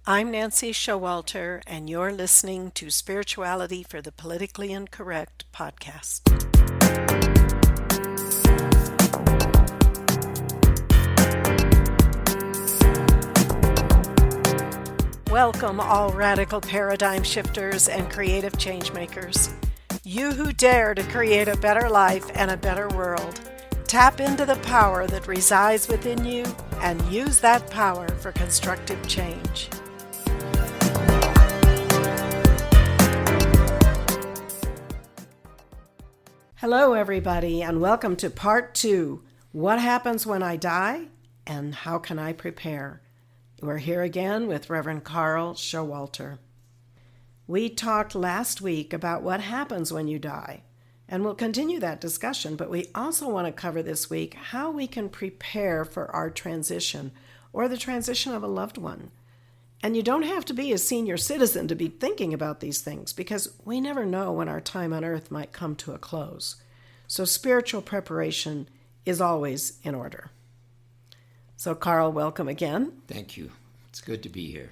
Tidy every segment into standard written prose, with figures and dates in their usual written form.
I'm Nancy Showalter, and you're listening to Spirituality for the Politically Incorrect podcast. Welcome, all radical paradigm shifters and creative change makers. You who dare to create a better life and a better world. Tap into the power that resides within you and use that power for constructive change. Hello, everybody, and welcome to part 2. What happens when I die, and how can I prepare? We're here again with Reverend Carl Showalter. We talked last week about what happens when you die, and we'll continue that discussion, but we also want to cover this week how we can prepare for our transition or the transition of a loved one. And you don't have to be a senior citizen to be thinking about these things because we never know when our time on earth might come to a close. So spiritual preparation is always in order. So Carl, welcome again. Thank you. It's good to be here.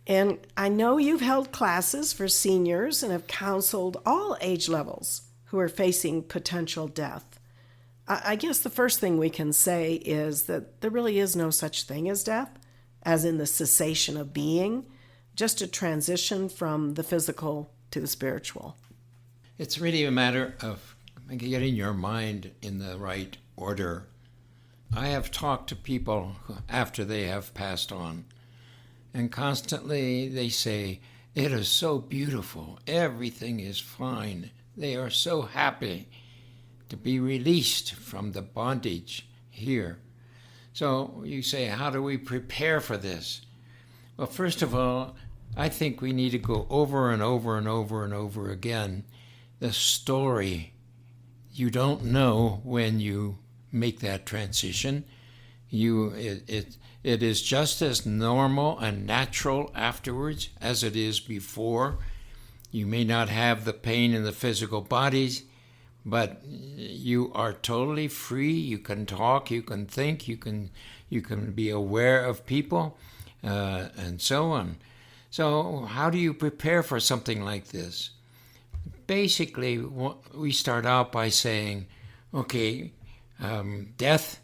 And I know you've held classes for seniors and have counseled all age levels who are facing potential death. I guess the first thing we can say is that there really is no such thing as death, as in the cessation of being, just a transition from the physical to the spiritual. It's really a matter of getting your mind in the right order. I have talked to people after they have passed on, and constantly they say, "It is so beautiful, everything is fine." They are so happy to be released from the bondage here. So you say, how do we prepare for this? Well, first of all, I think we need to go over and over and over and over again the story. You don't know when you make that transition. It is just as normal and natural afterwards as it is before. You may not have the pain in the physical bodies, but you are totally free. You can talk, you can think, you can be aware of people, and so on. So how do you prepare for something like this? Basically, we start out by saying, okay, death,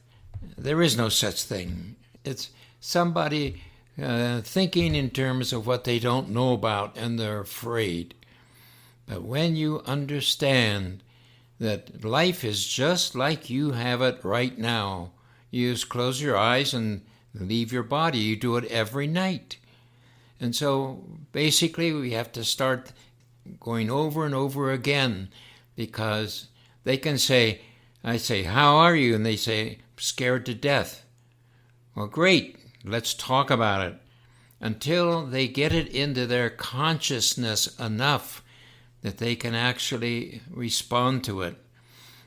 there is no such thing. It's somebody thinking in terms of what they don't know about and they're afraid. But when you understand that life is just like you have it right now, you just close your eyes and leave your body. You do it every night. And so basically we have to start going over and over again, because they can say, I say, "How are you?" And they say, "Scared to death." Well, great, let's talk about it, until they get it into their consciousness enough that they can actually respond to it.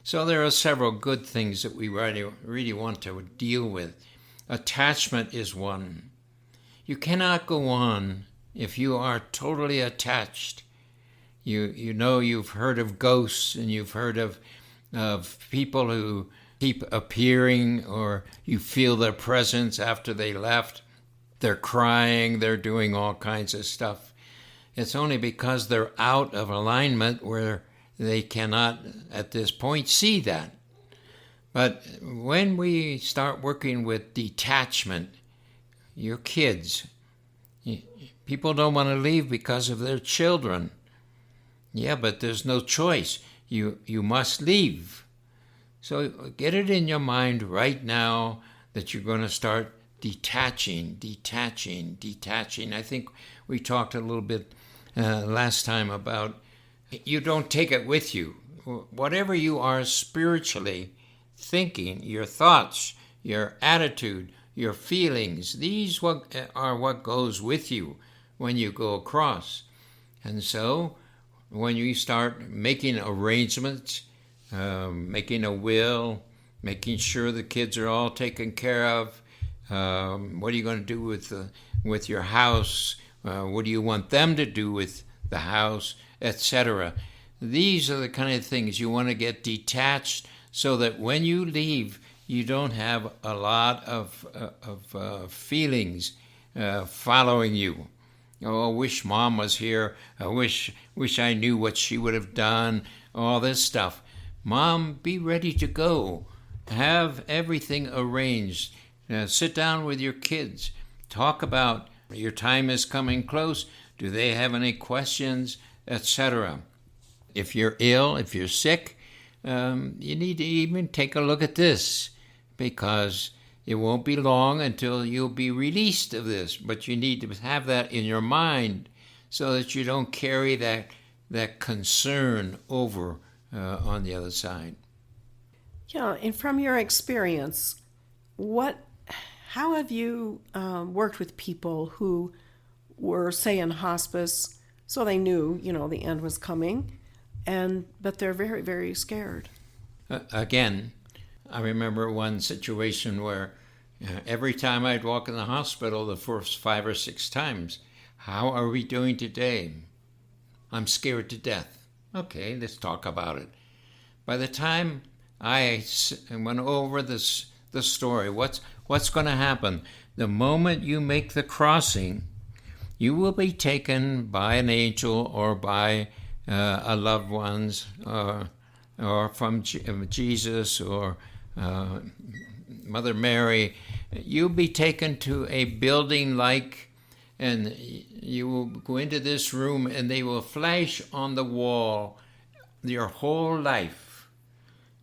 So there are several good things that we really want to deal with. Attachment is one. You cannot go on if you are totally attached. You know, you've heard of ghosts, and you've heard of people who keep appearing, or you feel their presence after they left. They're crying, they're doing all kinds of stuff. It's only because they're out of alignment where they cannot, at this point, see that. But when we start working with detachment, your kids, people don't want to leave because of their children. Yeah, but there's no choice. You must leave. So get it in your mind right now that you're going to start detaching. I think we talked a little bit last time about you don't take it with you. Whatever you are spiritually thinking, your thoughts, your attitude, your feelings, these are what goes with you when you go across. And so when you start making arrangements, making a will, making sure the kids are all taken care of, what are you going to do with your house? What do you want them to do with the house, etc.? These are the kind of things you want to get detached so that when you leave, you don't have a lot of feelings following you. Oh, I wish Mom was here. I wish I knew what she would have done. All this stuff. Mom, be ready to go. Have everything arranged. Sit down with your kids. Talk about your time is coming close. Do they have any questions, etc.? If you're ill, if you're sick, you need to even take a look at this, because it won't be long until you'll be released of this. But you need to have that in your mind so that you don't carry that concern over on the other side. Yeah, and from your experience, how have you worked with people who were, say, in hospice, so they knew, the end was coming, but they're very, very scared? Again, I remember one situation where every time I'd walk in the hospital, the first 5 or 6 times, how are we doing today? I'm scared to death. Okay, let's talk about it. By the time I went over the story, what's going to happen? The moment you make the crossing, you will be taken by an angel or by a loved one's, or from Jesus or Mother Mary. You'll be taken to a building and you will go into this room, and they will flash on the wall your whole life,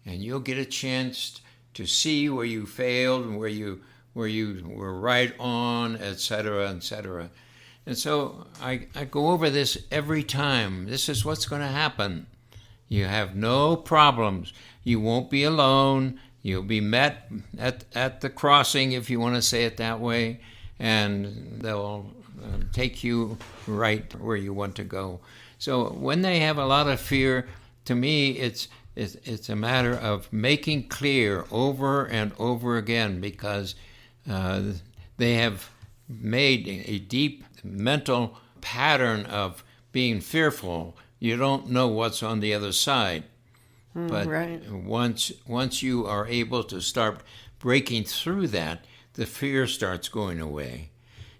and you'll get a chance to see where you failed and where you were right on, etc., etc. And so I go over this every time. This is what's going to happen. You have no problems. You won't be alone. You'll be met at the crossing, if you want to say it that way, and they'll take you right where you want to go. So when they have a lot of fear, to me, it's a matter of making clear over and over again, because they have made a deep mental pattern of being fearful. You don't know what's on the other side. But right. once you are able to start breaking through that, the fear starts going away.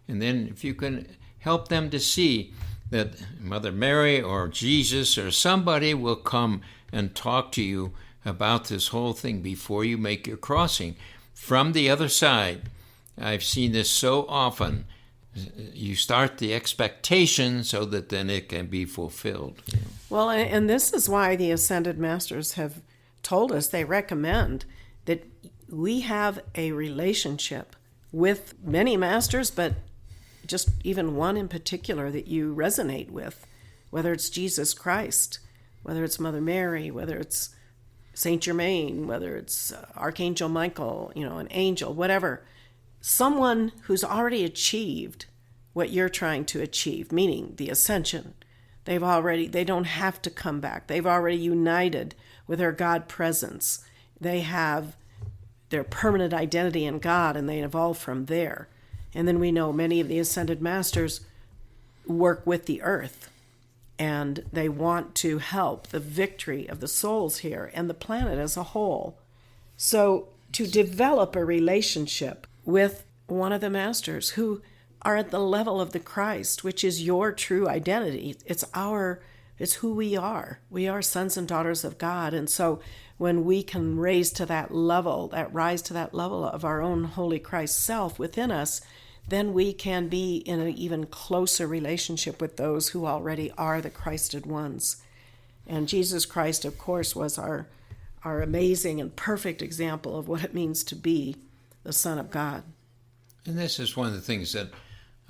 And then if you can help them to see that Mother Mary or Jesus or somebody will come and talk to you about this whole thing before you make your crossing. From the other side, I've seen this so often. You start the expectation so that then it can be fulfilled. Well, and this is why the Ascended Masters have told us, they recommend that we have a relationship with many masters, but just even one in particular that you resonate with, whether it's Jesus Christ, whether it's Mother Mary, whether it's Saint Germain, whether it's Archangel Michael, an angel, whatever. Someone who's already achieved what you're trying to achieve, meaning the ascension. They don't have to come back. They've already united with their God presence. They have their permanent identity in God, and they evolve from there. And then we know many of the Ascended Masters work with the earth, and they want to help the victory of the souls here and the planet as a whole. So to develop a relationship with one of the masters who are at the level of the Christ, which is your true identity. It's who we are. We are sons and daughters of God. And so when we can rise to that level of our own Holy Christ self within us, then we can be in an even closer relationship with those who already are the Christed ones. And Jesus Christ, of course, was our amazing and perfect example of what it means to be the Son of God. And this is one of the things that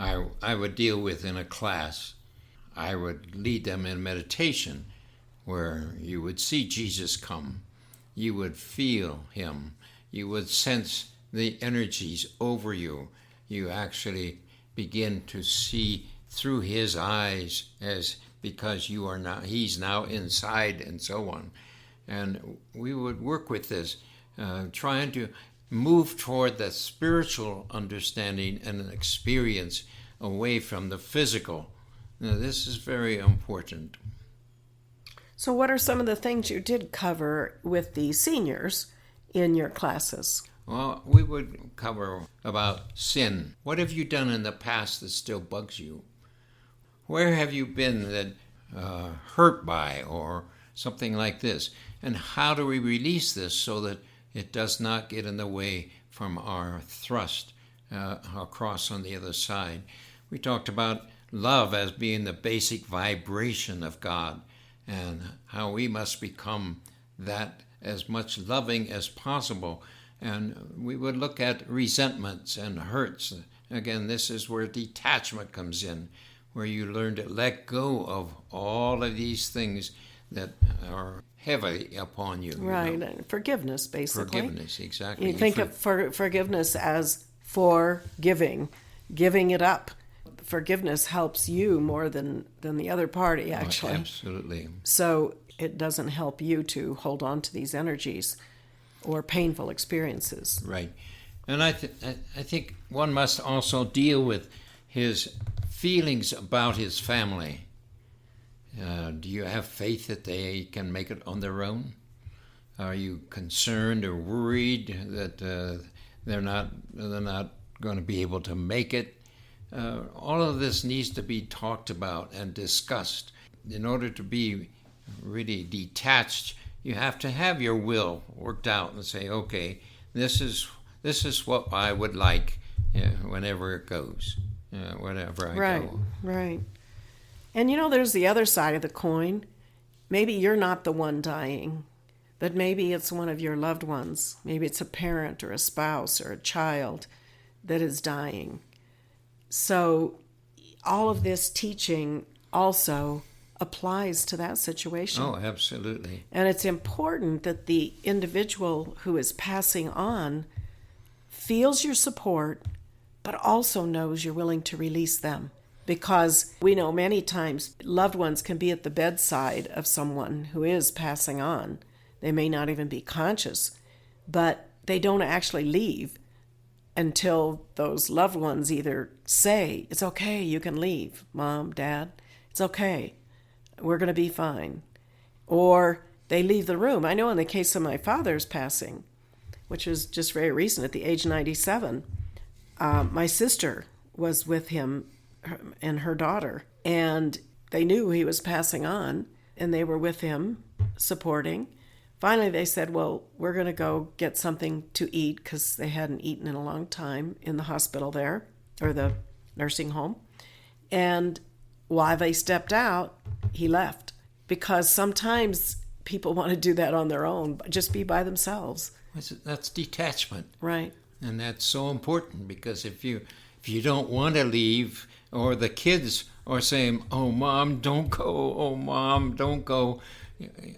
I would deal with in a class. I would lead them in meditation, where you would see Jesus come. You would feel him. You would sense the energies over you. You actually begin to see through his eyes, because he's now inside, and so on. And we would work with this, trying to move toward that spiritual understanding and an experience away from the physical. Now, this is very important. So what are some of the things you did cover with the seniors in your classes? Well, we would cover about sin. What have you done in the past that still bugs you? Where have you been that hurt by or something like this? And how do we release this so that it does not get in the way from our thrust across on the other side? We talked about love as being the basic vibration of God and how we must become that as much loving as possible. And we would look at resentments and hurts. Again, this is where detachment comes in, where you learn to let go of all of these things that are heavy upon you. Right. You know? Forgiveness, basically. Forgiveness, exactly. You think of forgiveness as forgiving, giving it up. Forgiveness helps you more than the other party, actually. Oh, absolutely. So it doesn't help you to hold on to these energies or painful experiences. Right. And I think one must also deal with his feelings about his family. Do you have faith that they can make it on their own? Are you concerned or worried that they're not going to be able to make it? All of this needs to be talked about and discussed. In order to be really detached, you have to have your will worked out and say, okay, this is what I would like whenever it goes, whenever I go. Right. And there's the other side of the coin. Maybe you're not the one dying, but maybe it's one of your loved ones. Maybe it's a parent or a spouse or a child that is dying. So all of this teaching also applies to that situation. Oh, absolutely. And it's important that the individual who is passing on feels your support, but also knows you're willing to release them. Because we know many times loved ones can be at the bedside of someone who is passing on. They may not even be conscious, but they don't actually leave until those loved ones either say, it's okay, you can leave, Mom, Dad, it's okay, we're going to be fine. Or they leave the room. I know in the case of my father's passing, which was just very recent at the age of 97, my sister was with him and her daughter, and they knew he was passing on, and they were with him, supporting. Finally, they said, well, we're going to go get something to eat, because they hadn't eaten in a long time in the hospital there, or the nursing home. And while they stepped out, he left. Because sometimes people want to do that on their own, just be by themselves. That's detachment. Right. And that's so important, because if you don't want to leave, or the kids are saying, oh, Mom, don't go, oh, Mom, don't go,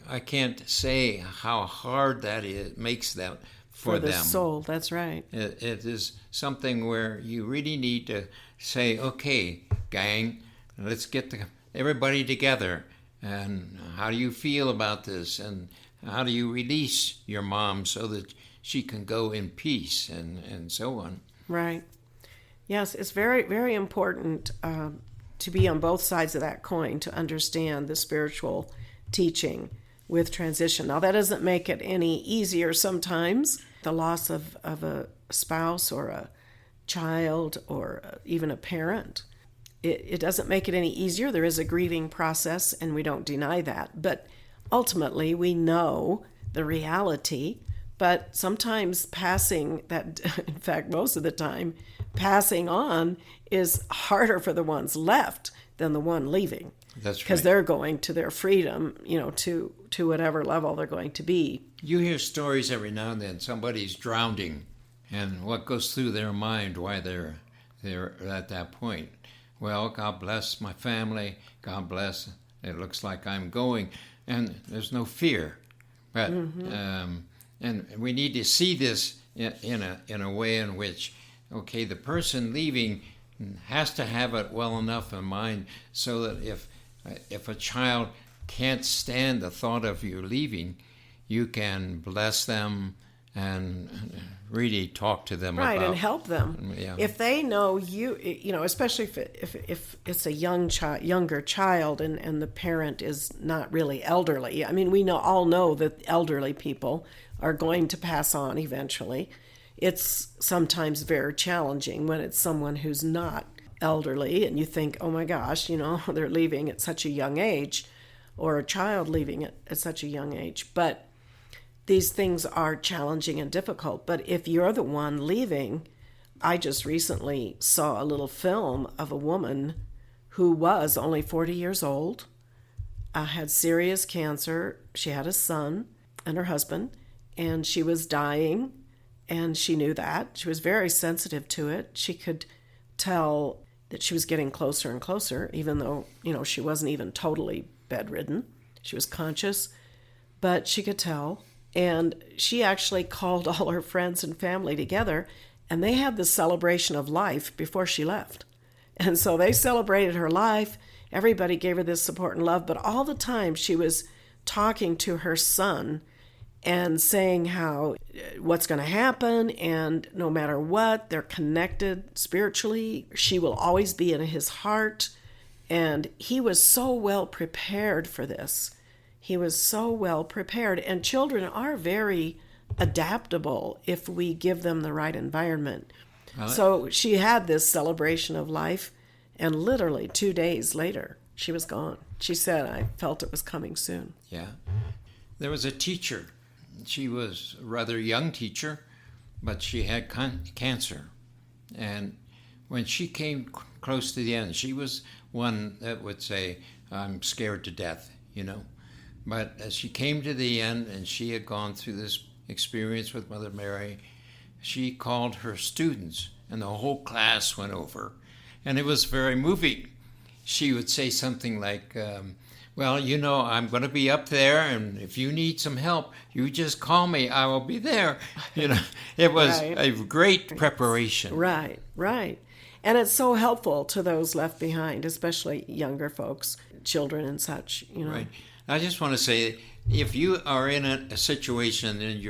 I can't say how hard that makes that for them. For the soul, that's right. It is something where you really need to say, okay, gang, let's get everybody together. And how do you feel about this? And how do you release your mom so that she can go in peace and so on? Right. Yes, it's very, very important to be on both sides of that coin to understand the spiritual teaching with transition. Now, that doesn't make it any easier sometimes. The loss of a spouse or a child or even a parent, it doesn't make it any easier. There is a grieving process, and we don't deny that. But ultimately, we know the reality. But sometimes passing that, in fact, most of the time, passing on is harder for the ones left than the one leaving. That's right. Because they're going to their freedom, to whatever level they're going to be. You hear stories every now and then. Somebody's drowning, and what goes through their mind why they're at that point. Well, God bless my family. God bless. It looks like I'm going, and there's no fear. But and we need to see this in a way in which, okay, the person leaving has to have it well enough in mind so that if a child can't stand the thought of you leaving, you can bless them and really talk to them right, about, and help them. Yeah. If they know you, especially if it's a younger child and the parent is not really elderly. I mean, we all know that elderly people are going to pass on eventually. It's sometimes very challenging when it's someone who's not elderly, and you think, oh my gosh, they're leaving at such a young age, or a child leaving at such a young age. But these things are challenging and difficult. But if you're the one leaving, I just recently saw a little film of a woman who was only 40 years old, had serious cancer. She had a son and her husband, and she was dying, and she knew that. She was very sensitive to it. She could tell that she was getting closer and closer, even though, she wasn't even totally bedridden. She was conscious, but she could tell. And she actually called all her friends and family together, and they had the celebration of life before she left. And so they celebrated her life. Everybody gave her this support and love, but all the time she was talking to her son and saying how what's going to happen, and no matter what, they're connected spiritually. She will always be in his heart. And he was so well prepared for this. He was so well prepared. And children are very adaptable if we give them the right environment. So she had this celebration of life, and literally 2 days later, she was gone. She said, I felt it was coming soon. Yeah. There was a teacher. She was a rather young teacher, but she had cancer. And when she came close to the end, she was one that would say, I'm scared to death, But as she came to the end and she had gone through this experience with Mother Mary, she called her students, and the whole class went over. And it was very moving. She would say something like, well, I'm going to be up there, and if you need some help, you just call me. I will be there. It was Right. a great preparation. Right. And it's so helpful to those left behind, especially younger folks, children and such, Right. I just want to say, if you are in a situation and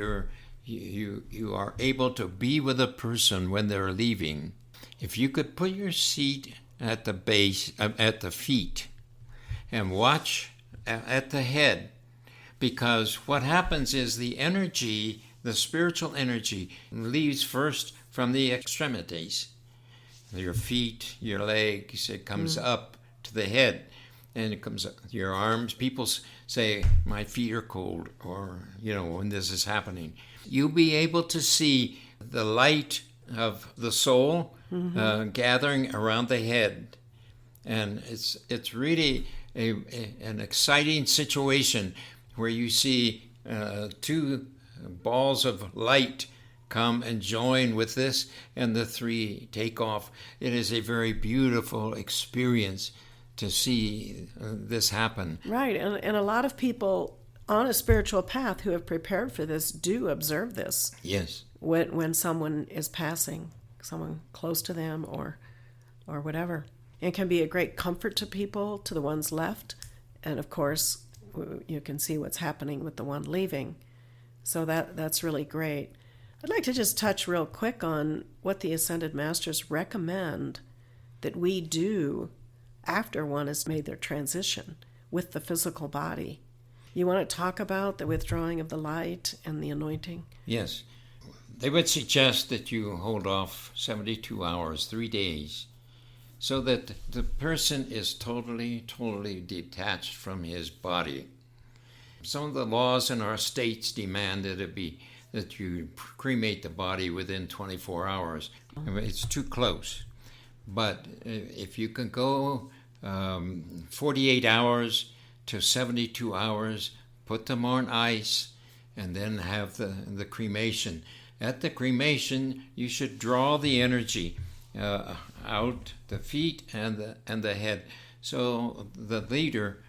you are able to be with a person when they're leaving, if you could put your seat at the base, at the feet, and watch at the head, because what happens is the energy, the spiritual energy, leaves first from the extremities, your feet, your legs. It comes up to the head, and it comes up your arms. People say, my feet are cold, or, when this is happening. You'll be able to see the light of the soul gathering around the head. And it's really an exciting situation where you see two balls of light come and join with this, and the three take off. It is a very beautiful experience to see this happen. Right. And a lot of people on a spiritual path who have prepared for this do observe this. Yes. When someone is passing, someone close to them or whatever. It can be a great comfort to people, to the ones left. And of course, you can see what's happening with the one leaving. So that's really great. I'd like to just touch real quick on what the Ascended Masters recommend that we do after one has made their transition with the physical body. You want to talk about the withdrawing of the light and the anointing? Yes. They would suggest that you hold off 72 hours, 3 days, so that the person is totally detached from his body. Some of the laws in our states demand that you cremate the body within 24 hours. I mean, it's too close. But if you can go 48 hours to 72 hours, put them on ice, and then have the cremation. At the cremation, you should draw the energy out the feet and the head. So the leader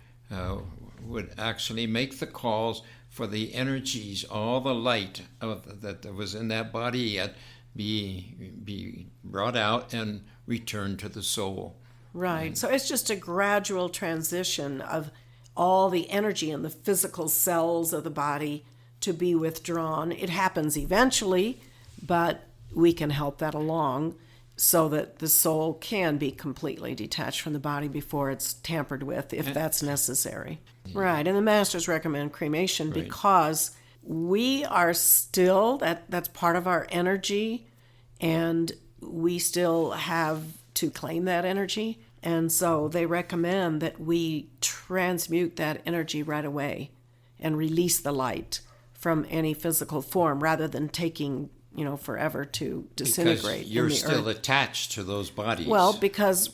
would actually make the calls for the energies, all the light that was in that body yet be brought out and returned to the soul. Right. So it's just a gradual transition of all the energy in the physical cells of the body to be withdrawn. It happens eventually, but we can help that along so that the soul can be completely detached from the body before it's tampered with, if that's necessary. Yeah. Right. And the Masters recommend cremation because we are still, that's part of our energy, and we still have to claim that energy. And so they recommend that we transmute that energy right away and release the light from any physical form rather than taking, forever to disintegrate. Because you're in the still earth. attached to those bodies. Well, because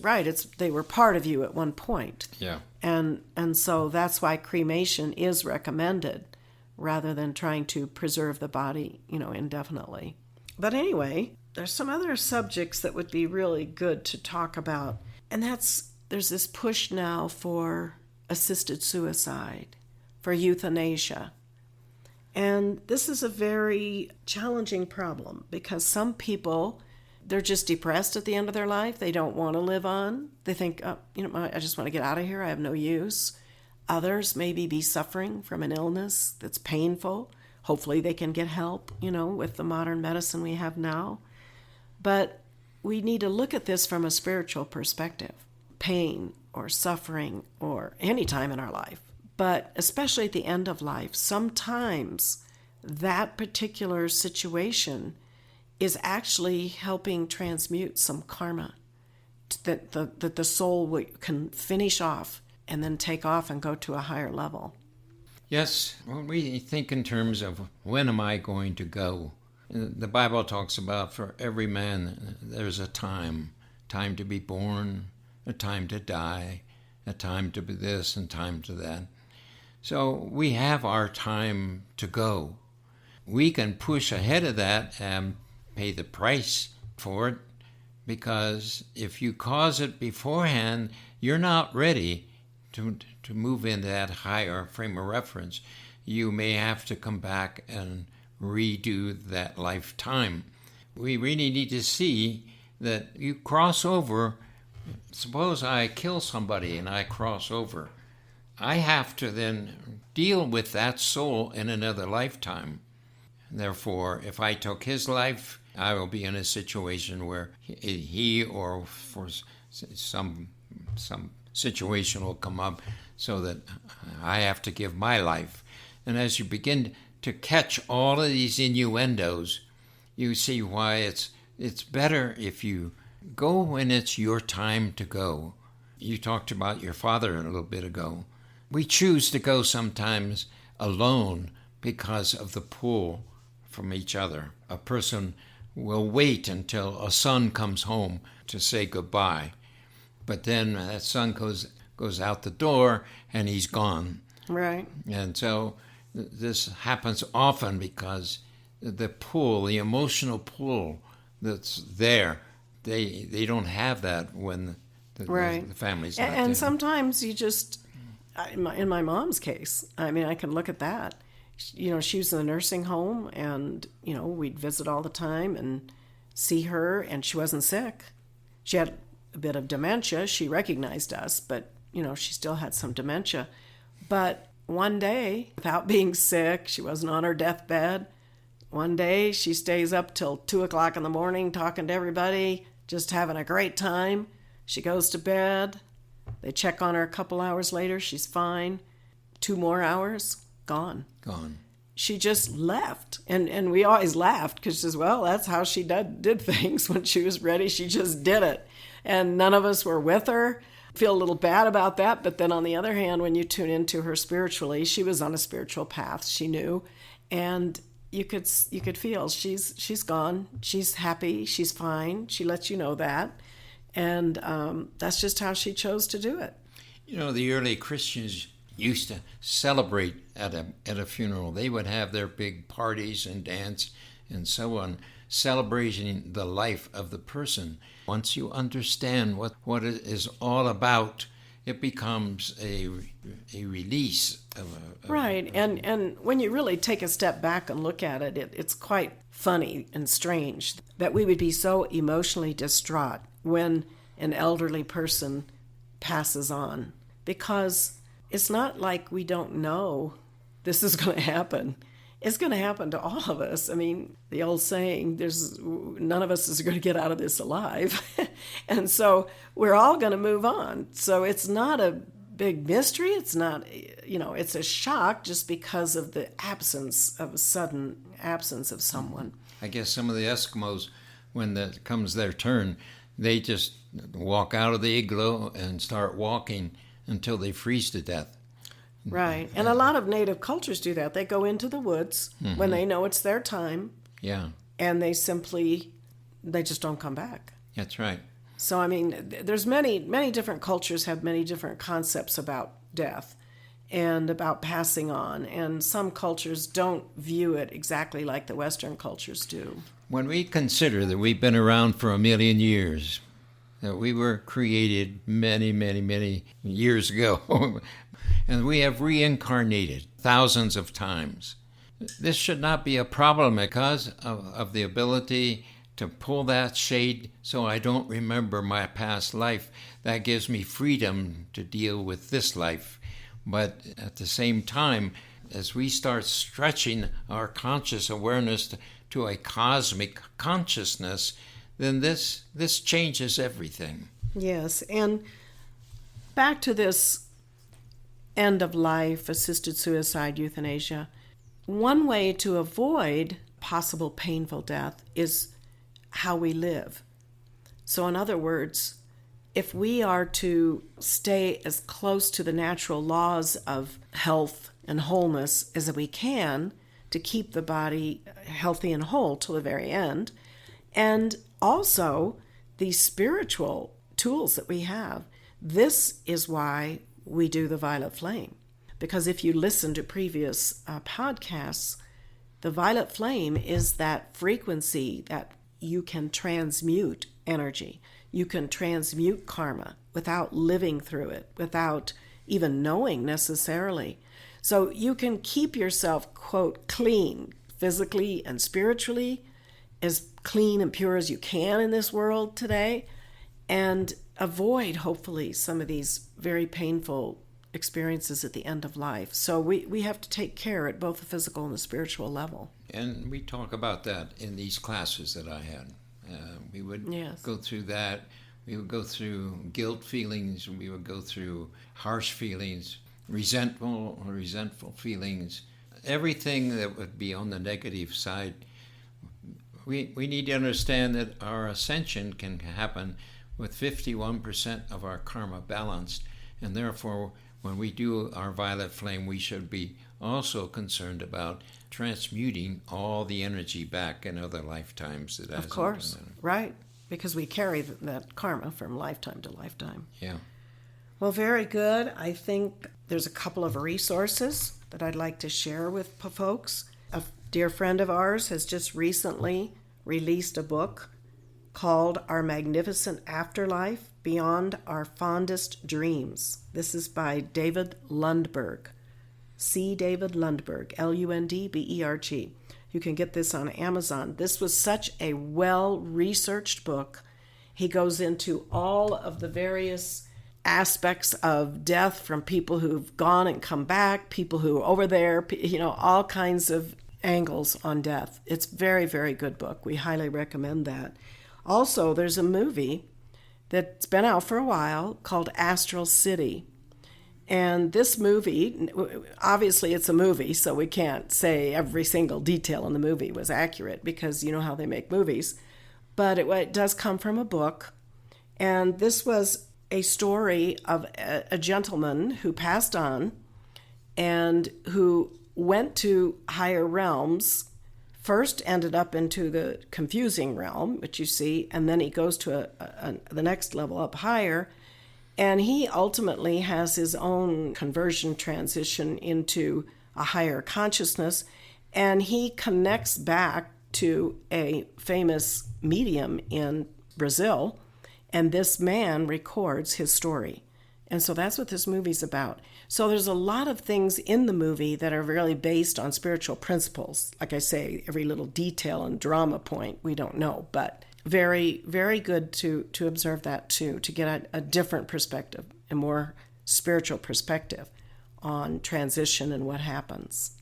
they were part of you at one point. Yeah. And so that's why cremation is recommended rather than trying to preserve the body, indefinitely. But anyway, there's some other subjects that would be really good to talk about. And there's this push now for assisted suicide, for euthanasia. And this is a very challenging problem because some people, they're just depressed at the end of their life. They don't want to live on. They think, I just want to get out of here. I have no use. Others maybe be suffering from an illness that's painful. Hopefully they can get help, with the modern medicine we have now. But we need to look at this from a spiritual perspective. Pain or suffering or any time in our life. But especially at the end of life, sometimes that particular situation is actually helping transmute some karma that the soul can finish off and then take off and go to a higher level. Yes, when we think in terms of when am I going to go, the Bible talks about for every man there's a time to be born, a time to die, a time to be this and time to that. So we have our time to go. We can push ahead of that and pay the price for it, because if you cause it beforehand, you're not ready to move into that higher frame of reference. You may have to come back and redo that lifetime. We really need to see that you cross over. Suppose I kill somebody and I cross over. I have to then deal with that soul in another lifetime. Therefore, if I took his life, I will be in a situation where he or for some situation will come up so that I have to give my life. And as you begin to catch all of these innuendos, you see why it's better if you go when it's your time to go. You talked about your father a little bit ago. We choose to go sometimes alone because of the pull from each other. A person will wait until a son comes home to say goodbye, but then that son goes out the door and he's gone. Right. And so this happens often because the pull, the emotional pull that's there, they don't have that when the family's not there. And sometimes you just, in my mom's case, I can look at that. She was in a nursing home, and, we'd visit all the time and see her, and she wasn't sick. She had a bit of dementia. She recognized us, but, she still had some dementia. But one day, without being sick, she wasn't on her deathbed. One day, she stays up till 2 o'clock in the morning talking to everybody, just having a great time. She goes to bed. They check on her a couple hours later. She's fine. 2 more hours, gone. She just left. And we always laughed because she says, well, that's how she did things. When she was ready, she just did it. And none of us were with her. Feel a little bad about that. But then on the other hand, when you tune into her spiritually, she was on a spiritual path. She knew. And you could feel she's gone. She's happy. She's fine. She lets you know that. And that's just how she chose to do it. The early Christians used to celebrate at a funeral. They would have their big parties and dance and so on, celebrating the life of the person. Once you understand what it is all about, it becomes a release of right. And when you really take a step back and look at it, it's quite funny and strange that we would be so emotionally distraught when an elderly person passes on, because it's not like we don't know this is going to happen. It's going to happen to all of us. The old saying, none of us is going to get out of this alive. And so we're all going to move on. So it's not a big mystery. It's not, it's a shock just because of the sudden absence of someone. I guess some of the Eskimos, when comes their turn, they just walk out of the igloo and start walking until they freeze to death. Right. And a lot of native cultures do that. They go into the woods when they know it's their time. Yeah. And they just don't come back. That's right. So, I mean, there's many different cultures have many different concepts about death and about passing on. And some cultures don't view it exactly like the Western cultures do. When we consider that we've been around for 1,000,000 years, that we were created many, many, many years ago, and we have reincarnated thousands of times, this should not be a problem because of the ability to pull that shade so I don't remember my past life. That gives me freedom to deal with this life. But at the same time, as we start stretching our conscious awareness to a cosmic consciousness, then this changes everything. Yes, and back to this end of life, assisted suicide, euthanasia. One way to avoid possible painful death is how we live. So in other words, if we are to stay as close to the natural laws of health and wholeness as we can to keep the body healthy and whole till the very end, and also the spiritual tools that we have, this is why we do the violet flame. Because if you listen to previous podcasts, the violet flame is that frequency that you can transmute energy. You can transmute karma without living through it, without even knowing necessarily. So you can keep yourself, quote, clean, physically and spiritually, as clean and pure as you can in this world today, and avoid, hopefully, some of these very painful experiences at the end of life. So we have to take care at both the physical and the spiritual level. And we talk about that in these classes that I had. We would go through that. We would go through guilt feelings. We would go through harsh feelings, resentful feelings, everything that would be on the negative side. We need to understand that our ascension can happen with 51% of our karma balanced, and therefore when we do our violet flame, we should be also concerned about transmuting all the energy back in other lifetimes. Of course, right, because we carry that karma from lifetime to lifetime. Yeah. Well, very good. I think there's a couple of resources that I'd like to share with folks. A dear friend of ours has just recently released a book called Our Magnificent Afterlife, Beyond Our Fondest Dreams. This is by David Lundberg. C. David Lundberg, Lundberg. You can get this on Amazon. This was such a well-researched book. He goes into all of the various aspects of death from people who've gone and come back, people who are over there, all kinds of angles on death. It's a very, very good book. We highly recommend that. Also, there's a movie that's been out for a while called Astral City. And this movie, obviously it's a movie, so we can't say every single detail in the movie was accurate because you know how they make movies. But it does come from a book. And this was a story of a gentleman who passed on and who went to higher realms, first ended up into the confusing realm, which you see, and then he goes to the next level up higher. And he ultimately has his own conversion transition into a higher consciousness, and he connects back to a famous medium in Brazil, and this man records his story. And so that's what this movie's about. So there's a lot of things in the movie that are really based on spiritual principles. Like I say, every little detail and drama point we don't know, but very, very good to observe that too, to get a different perspective, a more spiritual perspective on transition and what happens.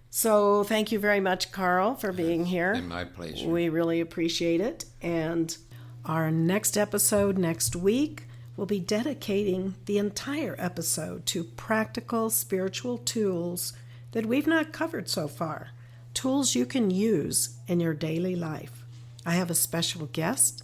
So thank you very much, Carl, for being here. It's been my pleasure. We really appreciate it. And our next episode next week, we'll be dedicating the entire episode to practical spiritual tools that we've not covered so far, tools you can use in your daily life. I have a special guest,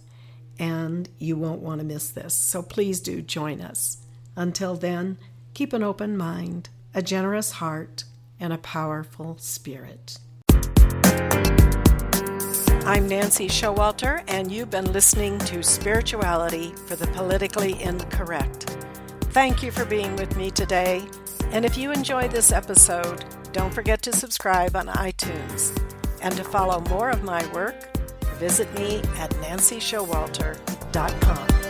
and you won't want to miss this. So please do join us. Until then, keep an open mind, a generous heart, and a powerful spirit. I'm Nancy Showalter, and you've been listening to Spirituality for the Politically Incorrect. Thank you for being with me today, and if you enjoyed this episode, don't forget to subscribe on iTunes. And to follow more of my work, visit me at nancyshowalter.com.